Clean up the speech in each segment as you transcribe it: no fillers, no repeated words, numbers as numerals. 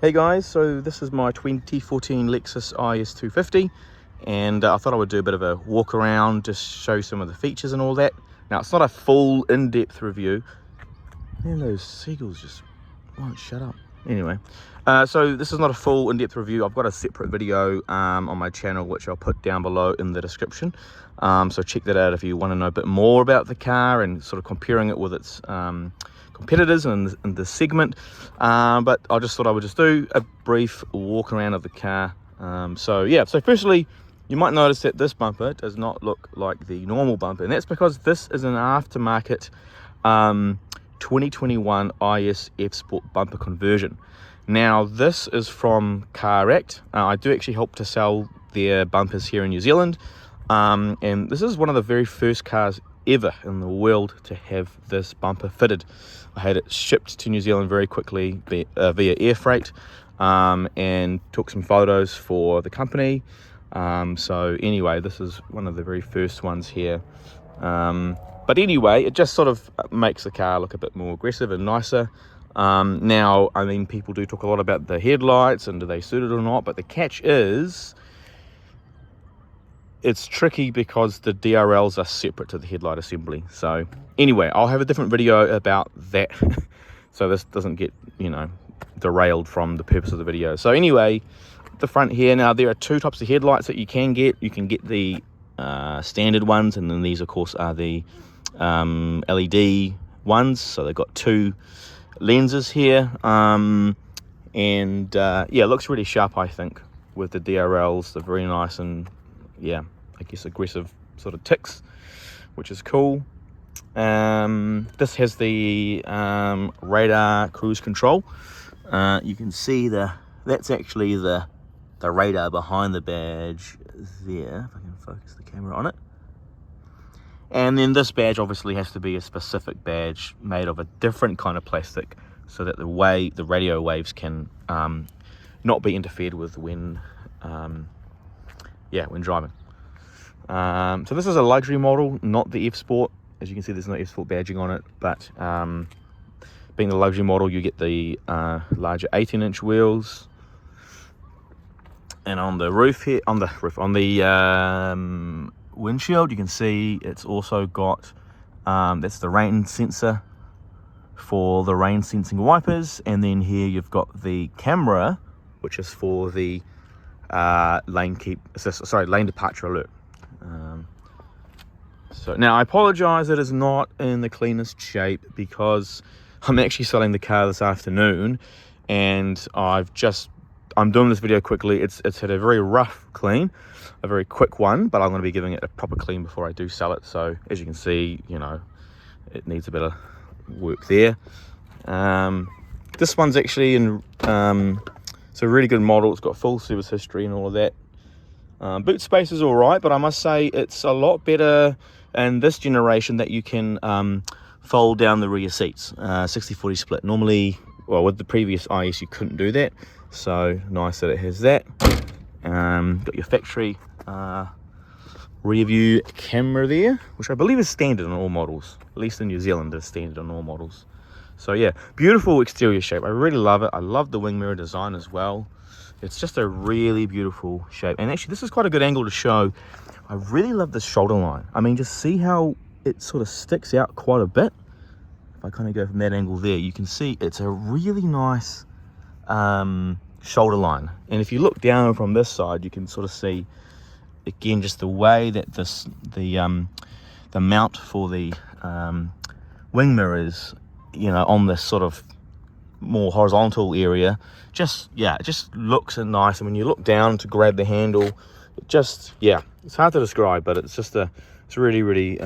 Hey guys, so this is my 2014 Lexus IS 250 and I thought I would do a bit of a walk around, just show some of the features and all that. Now it's not a full in-depth review. Man, those seagulls just won't shut up. Anyway, so this is not a full in-depth review. I've got a separate video on my channel which I'll put down below in the description. So check that out if you want to know a bit more about the car and sort of comparing it with its competitors in the segment. But I just thought I would just do a brief walk around of the car. So firstly, you might notice that this bumper does not look like the normal bumper, and that's because this is an aftermarket 2021 IS F Sport bumper conversion. Now this is from Car Act. I do actually help to sell their bumpers here in New Zealand, and this is one of the very first cars ever in the world to have this bumper fitted. I had it shipped to New Zealand very quickly via air freight, and took some photos for the company. So anyway, this is one of the very first ones here. But anyway, it just sort of makes the car look a bit more aggressive and nicer. Now, I mean, people do talk a lot about the headlights and do they suit it or not, but the catch is it's tricky because the DRLs are separate to the headlight assembly. So anyway, I'll have a different video about that so this doesn't get, you know, derailed from the purpose of the video. So anyway, the front here, now there are two types of headlights that you can get. You can get the standard ones, and then these of course are the LED ones. So they've got two lenses here, yeah, it looks really sharp, I think, with the DRLs. They're very nice and, yeah, I guess aggressive sort of ticks, which is cool. This has the radar cruise control. You can see that's actually the radar behind the badge there, if I can focus the camera on it. And then this badge obviously has to be a specific badge made of a different kind of plastic so that the radio waves can not be interfered with when driving. So this is a luxury model, not the F Sport. As you can see, there's no F Sport badging on it, but being the luxury model, you get the larger 18-inch wheels. And on the roof here, on the windshield, you can see it's also got that's the rain sensor for the rain sensing wipers, and then here you've got the camera, which is for the lane departure alert. So now I apologize, it is not in the cleanest shape because I'm actually selling the car this afternoon, and I'm doing this video quickly. It's had a very rough clean, a very quick one, but I'm going to be giving it a proper clean before I do sell it. So as you can see, you know, it needs a bit of work there. This one's actually it's a really good model. It's got full service history and all of that. Boot space is all right, but I must say it's a lot better in this generation that you can fold down the rear seats, 60-40 split. Normally, well, with the previous IS you couldn't do that, so nice that it has that. Got your factory rear view camera there, which I believe is standard on all models, at least in New Zealand it's standard on all models. So yeah, beautiful exterior shape. I really love it. I love the wing mirror design as well. It's just a really beautiful shape, and actually this is quite a good angle to show. I really love this shoulder line. I mean, just see how it sort of sticks out quite a bit. If I kind of go from that angle there, you can see it's a really nice shoulder line. And if you look down from this side, you can sort of see again just the way that the mount for the wing mirrors, you know, on this sort of more horizontal area, it just looks nice. And when you look down to grab the handle, it just, yeah, it's hard to describe, but it's just it's really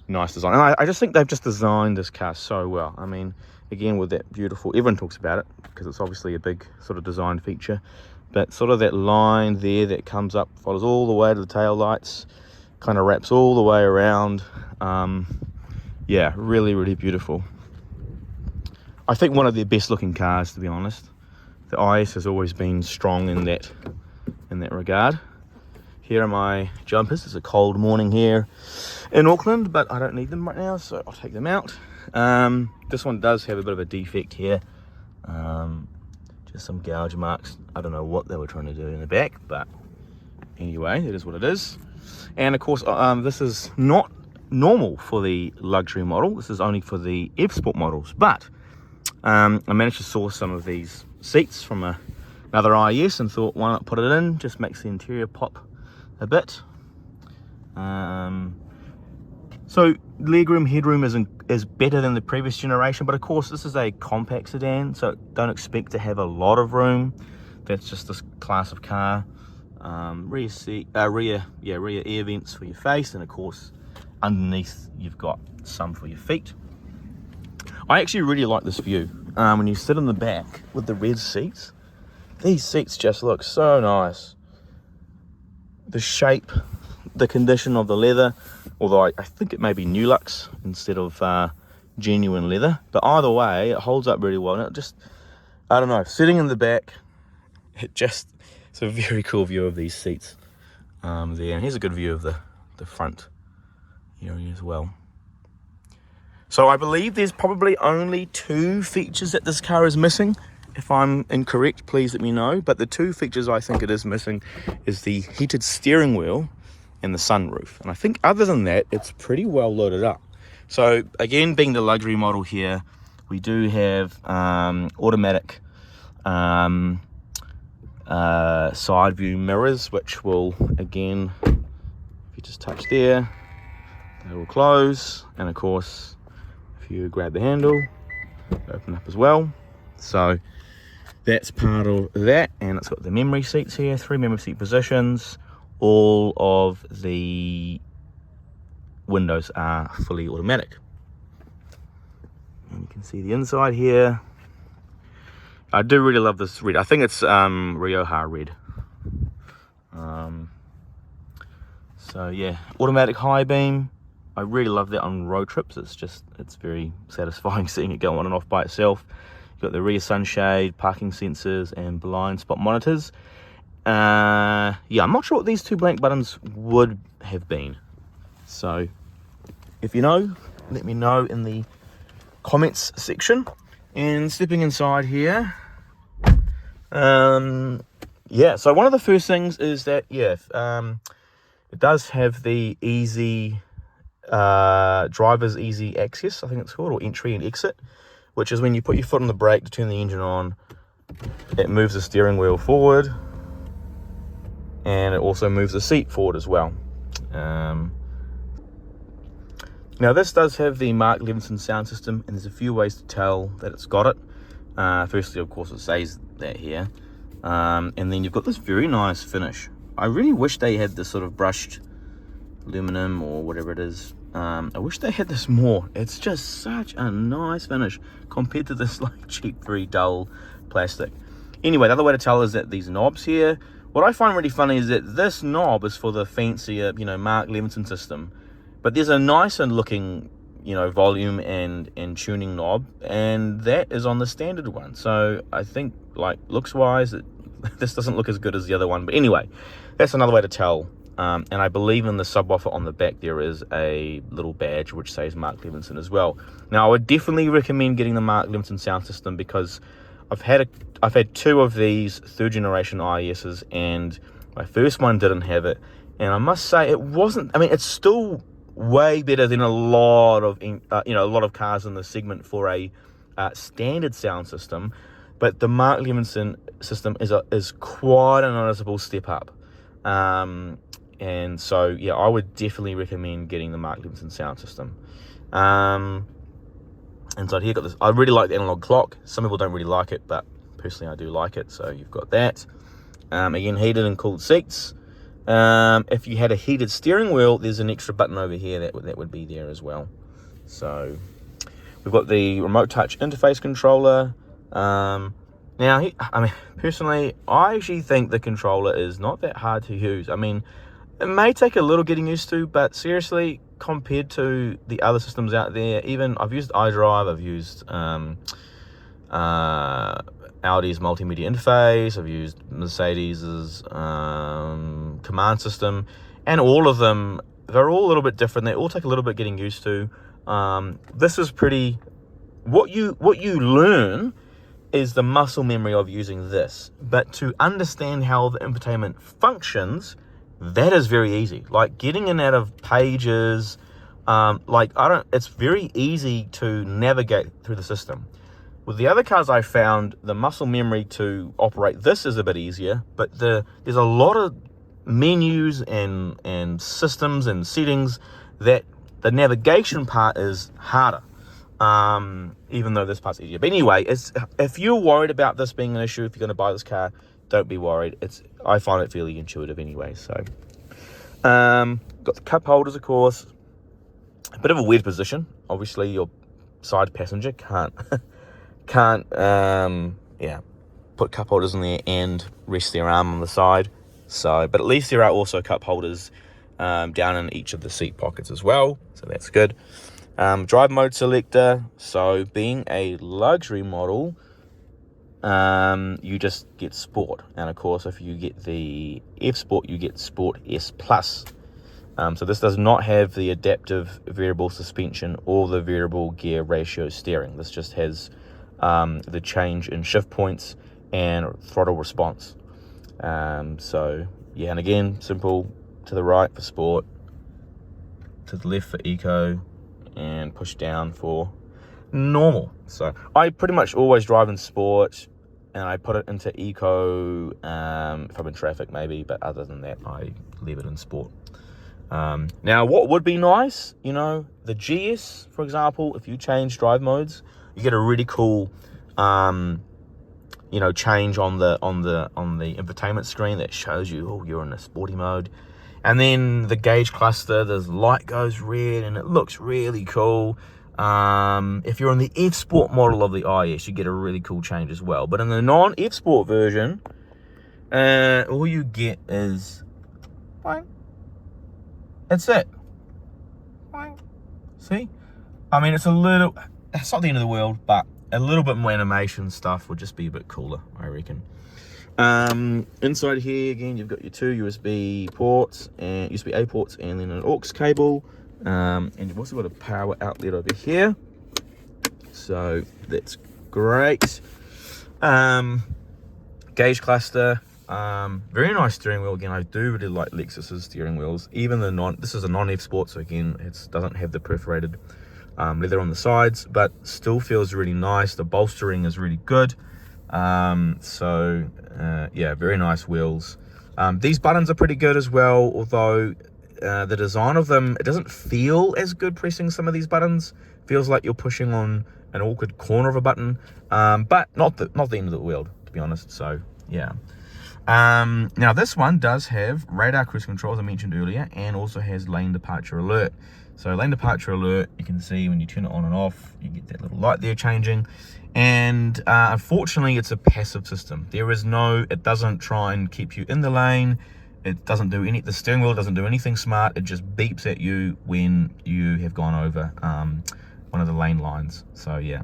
nice design. And I just think they've just designed this car so well. I mean, again, with that beautiful, everyone talks about it because it's obviously a big sort of design feature, but sort of that line there that comes up, follows all the way to the tail lights, kind of wraps all the way around. Yeah, really beautiful. I think one of their best looking cars, to be honest. The IS has always been strong in that regard. Here are my jumpers. It's a cold morning here in Auckland, but I don't need them right now, so I'll take them out. This one does have a bit of a defect here. There's some gouge marks. I don't know what they were trying to do in the back, but anyway, it is what it is. And of course, this is not normal for the luxury model. This is only for the F-Sport models, but I managed to source some of these seats from another IS and thought, why not put it in? Just makes the interior pop a bit. So legroom, headroom is better than the previous generation, but of course this is a compact sedan, so don't expect to have a lot of room. That's just this class of car. Rear air vents for your face, and of course underneath you've got some for your feet. I actually really like this view. When you sit in the back with the red seats, these seats just look so nice. The shape, the condition of the leather, although I think it may be New Lux instead of genuine leather, but either way it holds up really well. And it just, I don't know, sitting in the back, it's a very cool view of these seats there. And here's a good view of the front area as well. So I believe there's probably only 2 features that this car is missing. If I'm incorrect, please let me know. But the 2 features I think it is missing is the heated steering wheel and the sunroof. And I think other than that, it's pretty well loaded up. So again, being the luxury model here, we do have automatic side view mirrors, which will, again, if you just touch there, they will close. And of course, if you grab the handle, they open up as well. So that's part of that. And it's got the memory seats here, 3 memory seat positions. All of the windows are fully automatic. And you can see the inside here. I do really love this red. I think it's Rioja red. So yeah, automatic high beam. I really love that on road trips. It's very satisfying seeing it go on and off by itself. You've got the rear sunshade, parking sensors, and blind spot monitors. Yeah, I'm not sure what these 2 blank buttons would have been. So if you know, let me know in the comments section. And stepping inside here, yeah, so one of the first things is that, yeah, it does have the easy driver's easy access, I think it's called, or entry and exit, which is when you put your foot on the brake to turn the engine on, it moves the steering wheel forward, and it also moves the seat forward as well. Now this does have the Mark Levinson sound system, and there's a few ways to tell that it's got it. Firstly, of course, it says that here, and then you've got this very nice finish. I really wish they had this sort of brushed aluminum or whatever it is. I wish they had this more. It's just such a nice finish compared to this like cheap, very dull plastic. Anyway, the other way to tell is that these knobs here, what I find really funny is that this knob is for the fancier, Mark Levinson system, but there's a nicer looking, volume and tuning knob, and that is on the standard one. So I think, like, looks wise, this doesn't look as good as the other one. But anyway, that's another way to tell. And I believe in the subwoofer on the back there is a little badge which says Mark Levinson as well. Now I would definitely recommend getting the Mark Levinson sound system, because I've had 2 of these 3rd generation ISs, and my first one didn't have it, and I must say it wasn't. I mean, it's still way better than a lot of cars in the segment for a standard sound system, but the Mark Levinson system is quite a noticeable step up. And so yeah, I would definitely recommend getting the Mark Levinson sound system. Inside here, got this. I really like the analog clock. Some people don't really like it, but personally I do like it. So you've got that. Again, heated and cooled seats. If you had a heated steering wheel, there's an extra button over here that would be there as well. So we've got the remote touch interface controller. Now, I mean, personally, I actually think the controller is not that hard to use. I mean, it may take a little getting used to, but seriously, compared to the other systems out there, even I've used iDrive, I've used Audi's multimedia interface, I've used Mercedes's command system, and all of them, they're all a little bit different. They all take a little bit getting used to. This is pretty, what you learn is the muscle memory of using this. But to understand how the infotainment functions, that is very easy. Like getting in out of pages, it's very easy to navigate through the system. With the other cars I found, the muscle memory to operate this is a bit easier, but there's a lot of menus and systems and settings that the navigation part is harder, even though this part's easier. But anyway, if you're worried about this being an issue, if you're going to buy this car, don't be worried. I find it fairly intuitive anyway. So got the cup holders, of course. A bit of a weird position. Obviously your side passenger can't put cup holders in there and rest their arm on the side. So, but at least there are also cup holders down in each of the seat pockets as well, so that's good. Drive mode selector. So being a luxury model, you just get sport, and of course if you get the F Sport, you get Sport S Plus. So this does not have the adaptive variable suspension or the variable gear ratio steering. This just has the change in shift points and throttle response. So yeah, and again, simple. To the right for sport, to the left for eco, and push down for normal. So I pretty much always drive in sport, and I put it into eco if I'm in traffic maybe, but other than that I leave it in sport. Now what would be nice, the GS, for example, if you change drive modes, you get a really cool change on the infotainment screen that shows you, oh, you're in a sporty mode. And then the gauge cluster, the light goes red and it looks really cool. If you're in the F Sport model of the IS, you get a really cool change as well. But in the non-F Sport version, all you get is bang. That's it. Bang. See? I mean, it's not the end of the world, but a little bit more animation stuff would just be a bit cooler, I reckon. Inside here again, you've got your two USB ports and USB-A ports, and then an aux cable, and you've also got a power outlet over here, so that's great. Gauge cluster, very nice steering wheel. Again, I do really like Lexus's steering wheels. Even this is a non-F Sport, so again it doesn't have the perforated leather on the sides, but still feels really nice. The bolstering is really good. Yeah, very nice wheels. These buttons are pretty good as well, although the design of them, it doesn't feel as good pressing some of these buttons. Feels like you're pushing on an awkward corner of a button, but not the end of the world, to be honest. So yeah. Now this one does have radar cruise control, as I mentioned earlier, and also has lane departure alert. So lane departure alert, you can see when you turn it on and off, you get that little light there changing. And unfortunately, it's a passive system. It doesn't try and keep you in the lane. It doesn't do the steering wheel doesn't do anything smart. It just beeps at you when you have gone over one of the lane lines. So yeah.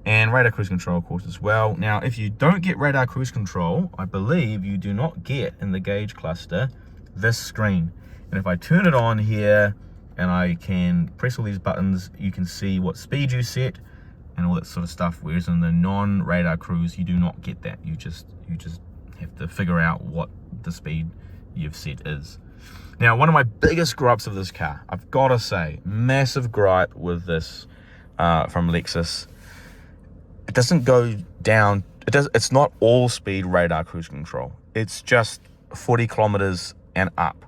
And radar cruise control, of course, as well. Now, if you don't get radar cruise control, I believe you do not get in the gauge cluster this screen. And if I turn it on here and I can press all these buttons, you can see what speed you set and all that sort of stuff. Whereas in the non-radar cruise, you do not get that. You just have to figure out what the speed you've set is. Now, one of my biggest gripes of this car, I've got to say, massive gripe with this from Lexus. It doesn't go down. It's not all speed radar cruise control. It's just 40 kilometers and up.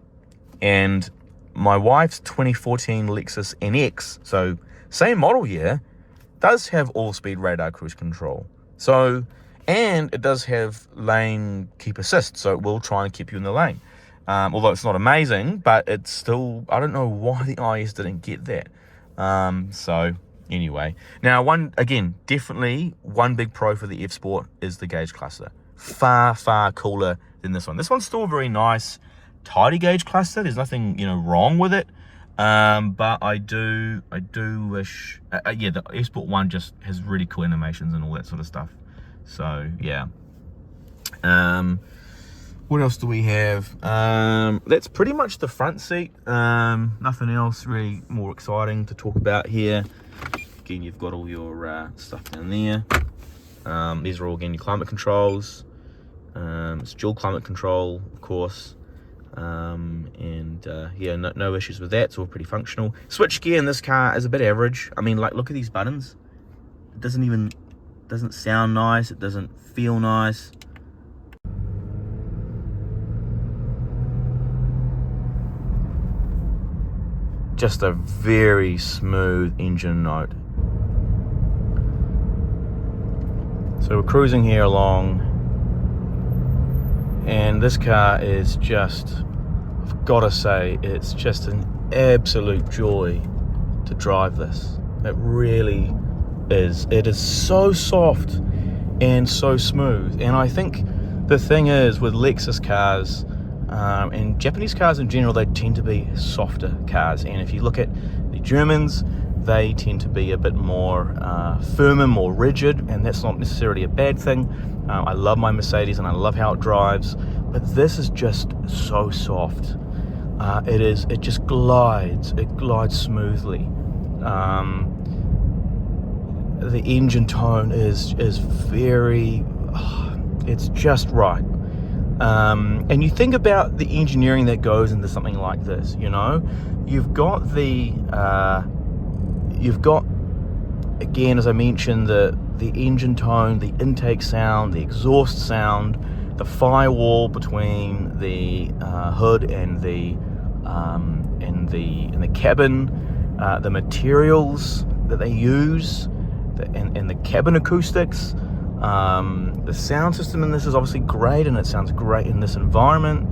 And my wife's 2014 Lexus NX, so same model here, does have all speed radar cruise control. So, and it does have lane keep assist, so it will try and keep you in the lane. Although it's not amazing, but it's still, I don't know why the IS didn't get that. So anyway, now definitely one big pro for the F Sport is the gauge cluster. Far cooler than this one. This one's still very nice, tidy gauge cluster. There's nothing wrong with it. But I do wish, the F Sport one just has really cool animations and all that sort of stuff. So yeah. What else do we have? That's pretty much the front seat. Nothing else really more exciting to talk about here. Again, you've got all your stuff down there. These are all, again, your climate controls. It's dual climate control, of course. Yeah, no issues with that. It's all pretty functional. Switch gear in this car is a bit average. I mean, like, look at these buttons. It doesn't sound nice. It doesn't feel nice. Just a very smooth engine note. So we're cruising here along, and this car is just, I've got to say, it's just an absolute joy to drive this. It really is. It is so soft and so smooth. And I think the thing is, with Lexus cars, and Japanese cars in general, they tend to be softer cars. And if you look at the Germans, they tend to be a bit more firmer, more rigid, and that's not necessarily a bad thing. I love my Mercedes and I love how it drives, but this is just so soft. It just glides. It glides smoothly. The engine tone is very, it's just right. And you think about the engineering that goes into something like this, you know, you've got, again, as I mentioned, the engine tone, the intake sound, the exhaust sound, the firewall between the hood and the cabin, the materials that they use, and the cabin acoustics. The sound system in this is obviously great, and it sounds great in this environment.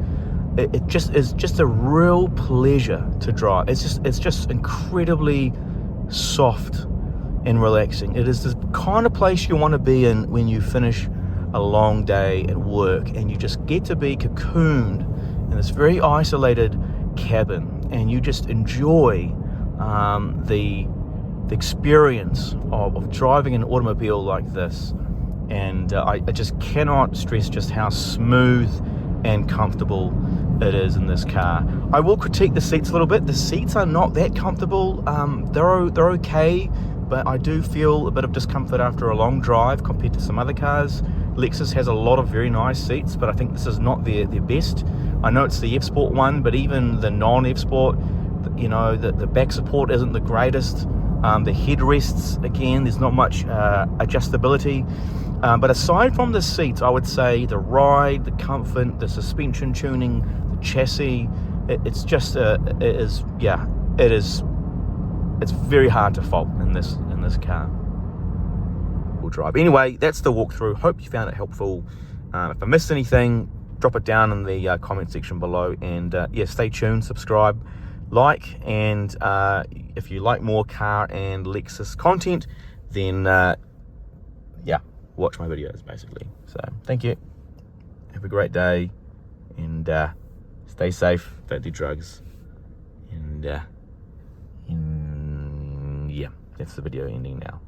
It just is just a real pleasure to drive. It's just incredibly soft and relaxing. It is the kind of place you want to be in when you finish a long day at work and you just get to be cocooned in this very isolated cabin, and you just enjoy the experience of driving an automobile like this. And I just cannot stress just how smooth and comfortable it is in this car. I will critique the seats a little bit. The seats are not that comfortable. They're okay, but I do feel a bit of discomfort after a long drive compared to some other cars. Lexus has a lot of very nice seats, but I think this is not their best. I know it's the F-Sport one, but even the non-F-Sport, you know, the back support isn't the greatest. The headrests, again, there's not much adjustability. But aside from the seats, I would say the ride, the comfort, the suspension tuning, the chassis, it's very hard to fault in this car. We'll drive. Anyway, that's the walkthrough. Hope you found it helpful. If I missed anything, drop it down in the comment section below. And yeah, stay tuned, subscribe, like, and if you like more car and Lexus content, then yeah, watch my videos basically. So thank you, have a great day, and stay safe, don't do drugs, and yeah, that's the video ending now.